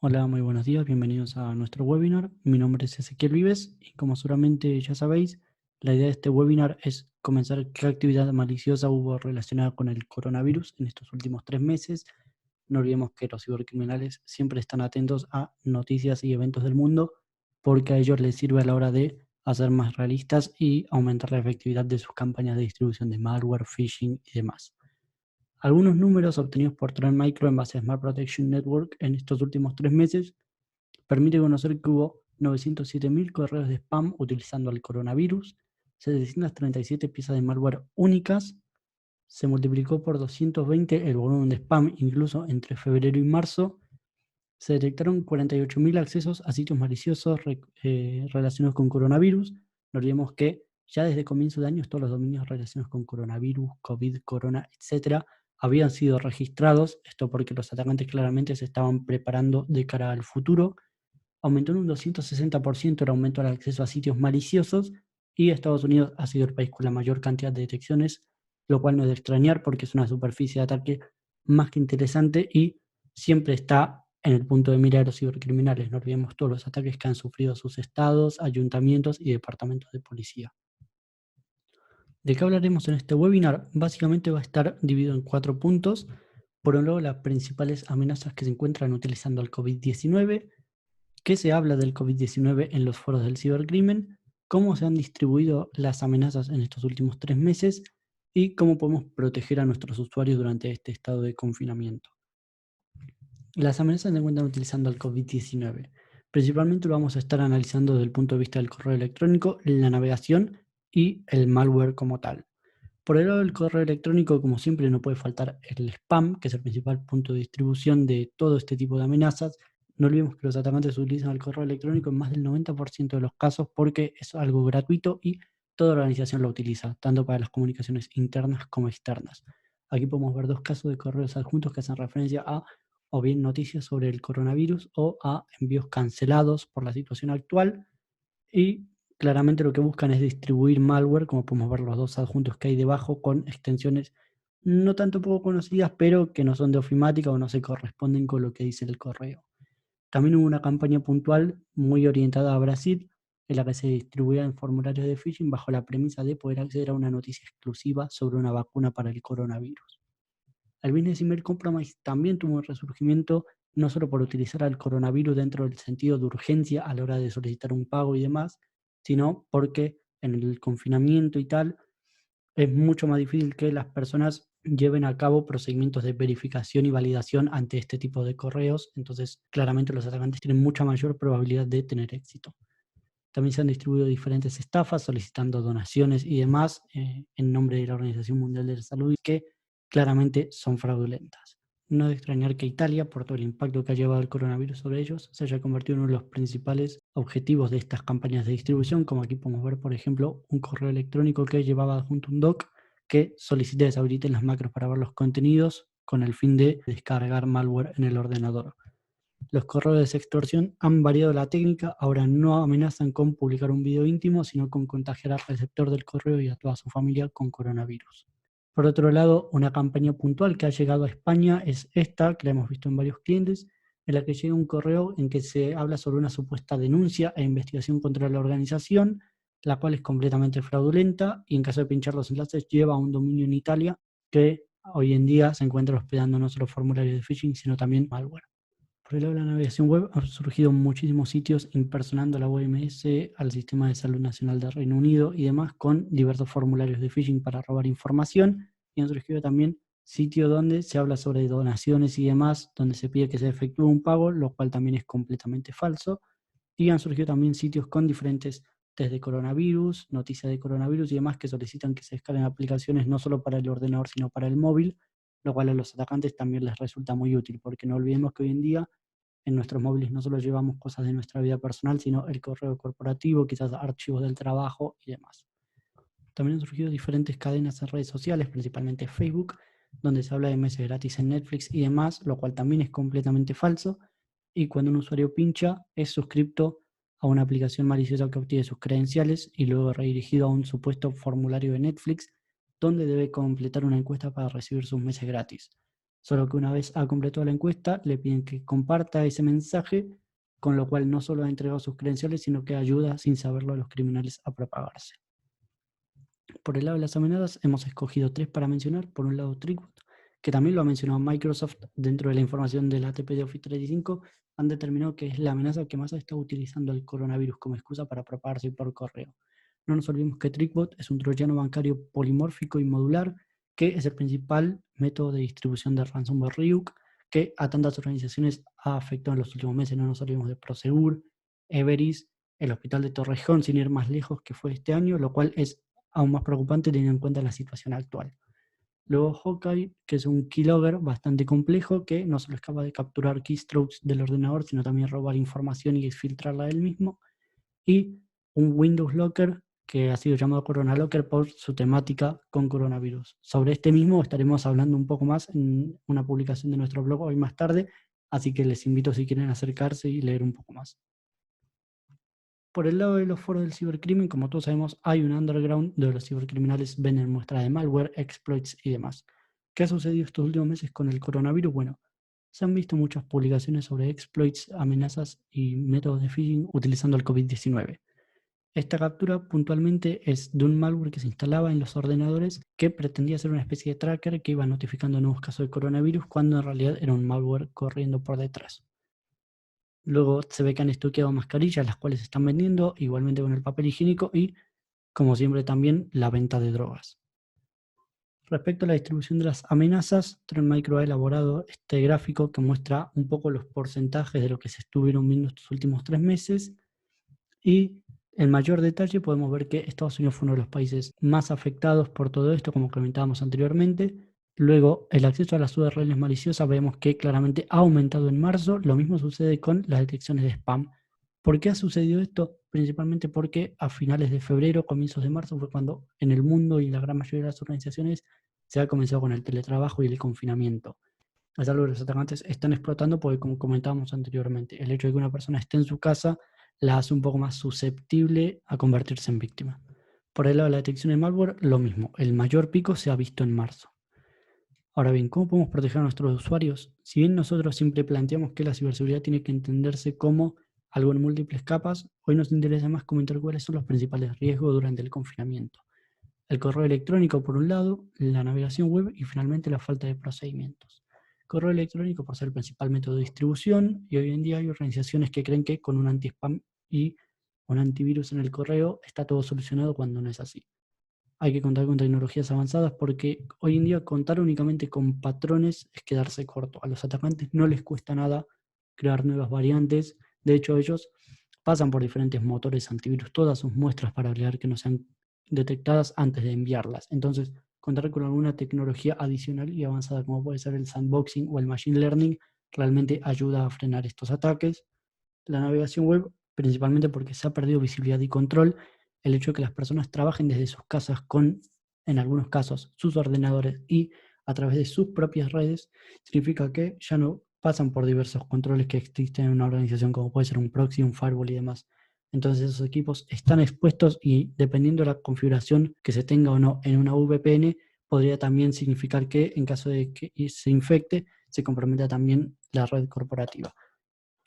Hola, muy buenos días, bienvenidos a nuestro webinar. Mi nombre es Ezequiel Vives y como seguramente ya sabéis, la idea de este webinar es comenzar qué actividad maliciosa hubo relacionada con el coronavirus en estos últimos 3 meses. No olvidemos que los cibercriminales siempre están atentos a noticias y eventos del mundo porque a ellos les sirve a la hora de hacer más realistas y aumentar la efectividad de sus campañas de distribución de malware, phishing y demás. Algunos números obtenidos por Trend Micro en base a Smart Protection Network en estos últimos 3 meses permite conocer que hubo 907.000 correos de spam utilizando el coronavirus, 737 piezas de malware únicas, se multiplicó por 220 el volumen de spam incluso entre febrero y marzo, se detectaron 48.000 accesos a sitios maliciosos relacionados con coronavirus. No olvidemos que ya desde comienzo de años todos los dominios relacionados con coronavirus, COVID, corona, etcétera, habían sido registrados. Esto porque los atacantes claramente se estaban preparando de cara al futuro. Aumentó en un 260% el aumento al acceso a sitios maliciosos y Estados Unidos ha sido el país con la mayor cantidad de detecciones, lo cual no es de extrañar porque es una superficie de ataque más que interesante y siempre está en el punto de mira de los cibercriminales. No olvidemos todos los ataques que han sufrido sus estados, ayuntamientos y departamentos de policía. ¿De qué hablaremos en este webinar? Básicamente va a estar dividido en 4 puntos. Por un lado, las principales amenazas que se encuentran utilizando el COVID-19, qué se habla del COVID-19 en los foros del cibercrimen, cómo se han distribuido las amenazas en estos últimos 3 meses y cómo podemos proteger a nuestros usuarios durante este estado de confinamiento. Las amenazas se encuentran utilizando el COVID-19. Principalmente lo vamos a estar analizando desde el punto de vista del correo electrónico, la navegación y el malware como tal. Por el lado del correo electrónico, como siempre, no puede faltar el spam, que es el principal punto de distribución de todo este tipo de amenazas. No olvidemos que los atacantes utilizan el correo electrónico en más del 90% de los casos porque es algo gratuito y toda organización lo utiliza, tanto para las comunicaciones internas como externas. Aquí podemos ver dos casos de correos adjuntos que hacen referencia a o bien noticias sobre el coronavirus o a envíos cancelados por la situación actual y claramente lo que buscan es distribuir malware, como podemos ver los dos adjuntos que hay debajo, con extensiones no tanto poco conocidas, pero que no son de ofimática o no se corresponden con lo que dice el correo. También hubo una campaña puntual muy orientada a Brasil, en la que se distribuían formularios de phishing bajo la premisa de poder acceder a una noticia exclusiva sobre una vacuna para el coronavirus. El Business Email Compromise también tuvo un resurgimiento, no solo por utilizar al coronavirus dentro del sentido de urgencia a la hora de solicitar un pago y demás, sino porque en el confinamiento y tal es mucho más difícil que las personas lleven a cabo procedimientos de verificación y validación ante este tipo de correos. Entonces, claramente los atacantes tienen mucha mayor probabilidad de tener éxito. También se han distribuido diferentes estafas solicitando donaciones y demás en nombre de la Organización Mundial de la Salud que claramente son fraudulentas. No es de extrañar que Italia, por todo el impacto que ha llevado el coronavirus sobre ellos, se haya convertido en uno de los principales objetivos de estas campañas de distribución, como aquí podemos ver, por ejemplo, un correo electrónico que llevaba adjunto un doc que solicita deshabiliten las macros para ver los contenidos con el fin de descargar malware en el ordenador. Los correos de sextorsión han variado la técnica, ahora no amenazan con publicar un video íntimo, sino con contagiar al receptor del correo y a toda su familia con coronavirus. Por otro lado, una campaña puntual que ha llegado a España es esta, que la hemos visto en varios clientes, en la que llega un correo en que se habla sobre una supuesta denuncia e investigación contra la organización, la cual es completamente fraudulenta y en caso de pinchar los enlaces lleva a un dominio en Italia que hoy en día se encuentra hospedando no solo formularios de phishing, sino también malware. Por el lado de la navegación web han surgido muchísimos sitios impersonando a la OMS, al Sistema de Salud Nacional del Reino Unido y demás con diversos formularios de phishing para robar información y han surgido también sitios donde se habla sobre donaciones y demás, donde se pide que se efectúe un pago, lo cual también es completamente falso. Y han surgido también sitios con diferentes test de coronavirus, noticias de coronavirus y demás que solicitan que se descarguen aplicaciones no solo para el ordenador, sino para el móvil, lo cual a los atacantes también les resulta muy útil, porque no olvidemos que hoy en día en nuestros móviles no solo llevamos cosas de nuestra vida personal, sino el correo corporativo, quizás archivos del trabajo y demás. También han surgido diferentes cadenas en redes sociales, principalmente Facebook, donde se habla de meses gratis en Netflix y demás, lo cual también es completamente falso. Y cuando un usuario pincha, es suscripto a una aplicación maliciosa que obtiene sus credenciales y luego redirigido a un supuesto formulario de Netflix, donde debe completar una encuesta para recibir sus meses gratis. Solo que una vez ha completado la encuesta, le piden que comparta ese mensaje, con lo cual no solo ha entregado sus credenciales, sino que ayuda sin saberlo a los criminales a propagarse. Por el lado de las amenazas, hemos escogido 3 para mencionar. Por un lado, TrickBot, que también lo ha mencionado Microsoft dentro de la información del ATP de Office 365, han determinado que es la amenaza que más ha estado utilizando el coronavirus como excusa para propagarse por correo. No nos olvidemos que TrickBot es un troyano bancario polimórfico y modular, que es el principal método de distribución de ransomware Ryuk, que a tantas organizaciones ha afectado en los últimos meses. No nos olvidemos de Prosegur, Everis, el hospital de Torrejón, sin ir más lejos, que fue este año, lo cual es aún más preocupante teniendo en cuenta la situación actual. Luego Hawkeye, que es un keylogger bastante complejo que no solo es capaz de capturar keystrokes del ordenador, sino también robar información y exfiltrarla del mismo. Y un Windows Locker que ha sido llamado Corona Locker por su temática con coronavirus. Sobre este mismo estaremos hablando un poco más en una publicación de nuestro blog hoy más tarde, así que les invito si quieren acercarse y leer un poco más. Por el lado de los foros del cibercrimen, como todos sabemos, hay un underground donde los cibercriminales venden muestras de malware, exploits y demás. ¿Qué ha sucedido estos últimos meses con el coronavirus? Bueno, se han visto muchas publicaciones sobre exploits, amenazas y métodos de phishing utilizando el COVID-19. Esta captura puntualmente es de un malware que se instalaba en los ordenadores que pretendía ser una especie de tracker que iba notificando nuevos casos de coronavirus cuando en realidad era un malware corriendo por detrás. Luego se ve que han estoqueado mascarillas, las cuales se están vendiendo, igualmente con el papel higiénico y, como siempre, también la venta de drogas. Respecto a la distribución de las amenazas, Trend Micro ha elaborado este gráfico que muestra un poco los porcentajes de lo que se estuvieron viendo estos últimos 3 meses y en mayor detalle podemos ver que Estados Unidos fue uno de los países más afectados por todo esto, como comentábamos anteriormente. Luego, el acceso a las URLs maliciosas vemos que claramente ha aumentado en marzo. Lo mismo sucede con las detecciones de spam. ¿Por qué ha sucedido esto? Principalmente porque a finales de febrero, comienzos de marzo, fue cuando en el mundo y la gran mayoría de las organizaciones se ha comenzado con el teletrabajo y el confinamiento. Es algo que los atacantes están explotando porque, como comentábamos anteriormente, el hecho de que una persona esté en su casa la hace un poco más susceptible a convertirse en víctima. Por el lado de la detección de malware, lo mismo. El mayor pico se ha visto en marzo. Ahora bien, ¿cómo podemos proteger a nuestros usuarios? Si bien nosotros siempre planteamos que la ciberseguridad tiene que entenderse como algo en múltiples capas, hoy nos interesa más comentar cuáles son los principales riesgos durante el confinamiento. El correo electrónico por un lado, la navegación web y finalmente la falta de procedimientos. Correo electrónico por ser el principal método de distribución y hoy en día hay organizaciones que creen que con un anti-spam y un antivirus en el correo está todo solucionado cuando no es así. Hay que contar con tecnologías avanzadas porque hoy en día contar únicamente con patrones es quedarse corto. A los atacantes no les cuesta nada crear nuevas variantes. De hecho, ellos pasan por diferentes motores antivirus, todas sus muestras para validar que no sean detectadas antes de enviarlas. Entonces, contar con alguna tecnología adicional y avanzada como puede ser el sandboxing o el machine learning realmente ayuda a frenar estos ataques. La navegación web, principalmente porque se ha perdido visibilidad y control, el hecho de que las personas trabajen desde sus casas con, en algunos casos, sus ordenadores y a través de sus propias redes, significa que ya no pasan por diversos controles que existen en una organización como puede ser un proxy, un firewall y demás. Entonces esos equipos están expuestos y dependiendo de la configuración que se tenga o no en una VPN, podría también significar que en caso de que se infecte, se comprometa también la red corporativa.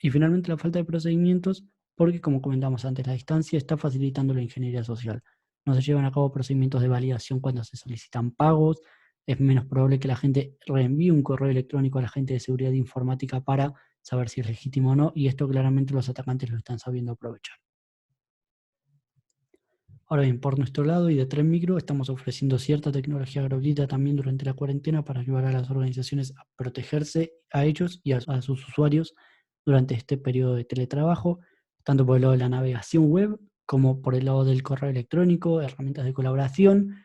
Y finalmente la falta de procedimientos, porque como comentamos antes, la distancia está facilitando la ingeniería social. No se llevan a cabo procedimientos de validación cuando se solicitan pagos, es menos probable que la gente reenvíe un correo electrónico a la gente de seguridad informática para saber si es legítimo o no, y esto claramente los atacantes lo están sabiendo aprovechar. Ahora bien, por nuestro lado y de Tren Micro estamos ofreciendo cierta tecnología gratuita también durante la cuarentena para ayudar a las organizaciones a protegerse a ellos y a sus usuarios durante este periodo de teletrabajo, tanto por el lado de la navegación web como por el lado del correo electrónico, herramientas de colaboración.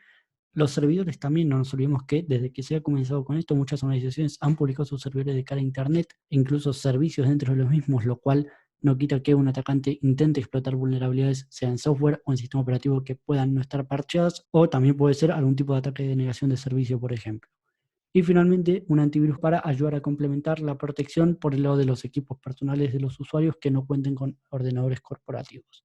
Los servidores también, no nos olvidemos que desde que se ha comenzado con esto, muchas organizaciones han publicado sus servidores de cara a Internet, e incluso servicios dentro de los mismos, lo cual no quita que un atacante intente explotar vulnerabilidades, sea en software o en sistema operativo que puedan no estar parcheadas, o también puede ser algún tipo de ataque de negación de servicio, por ejemplo. Y finalmente, un antivirus para ayudar a complementar la protección por el lado de los equipos personales de los usuarios que no cuenten con ordenadores corporativos.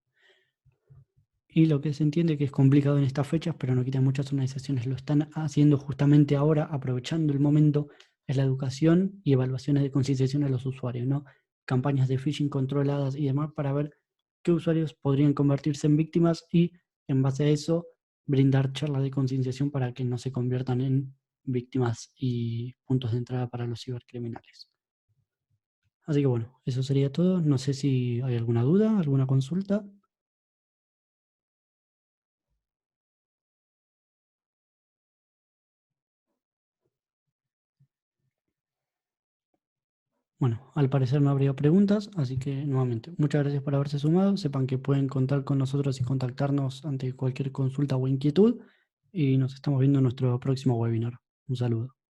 Y lo que se entiende que es complicado en estas fechas, pero no quita muchas organizaciones lo están haciendo justamente ahora, aprovechando el momento es la educación y evaluaciones de concienciación a los usuarios, ¿no? Campañas de phishing controladas y demás para ver qué usuarios podrían convertirse en víctimas y en base a eso brindar charlas de concienciación para que no se conviertan en víctimas y puntos de entrada para los cibercriminales. Así que bueno, eso sería todo. No sé si hay alguna duda, alguna consulta. Bueno, al parecer no habría preguntas, así que nuevamente, muchas gracias por haberse sumado. Sepan que pueden contar con nosotros y contactarnos ante cualquier consulta o inquietud. Y nos estamos viendo en nuestro próximo webinar. Un saludo.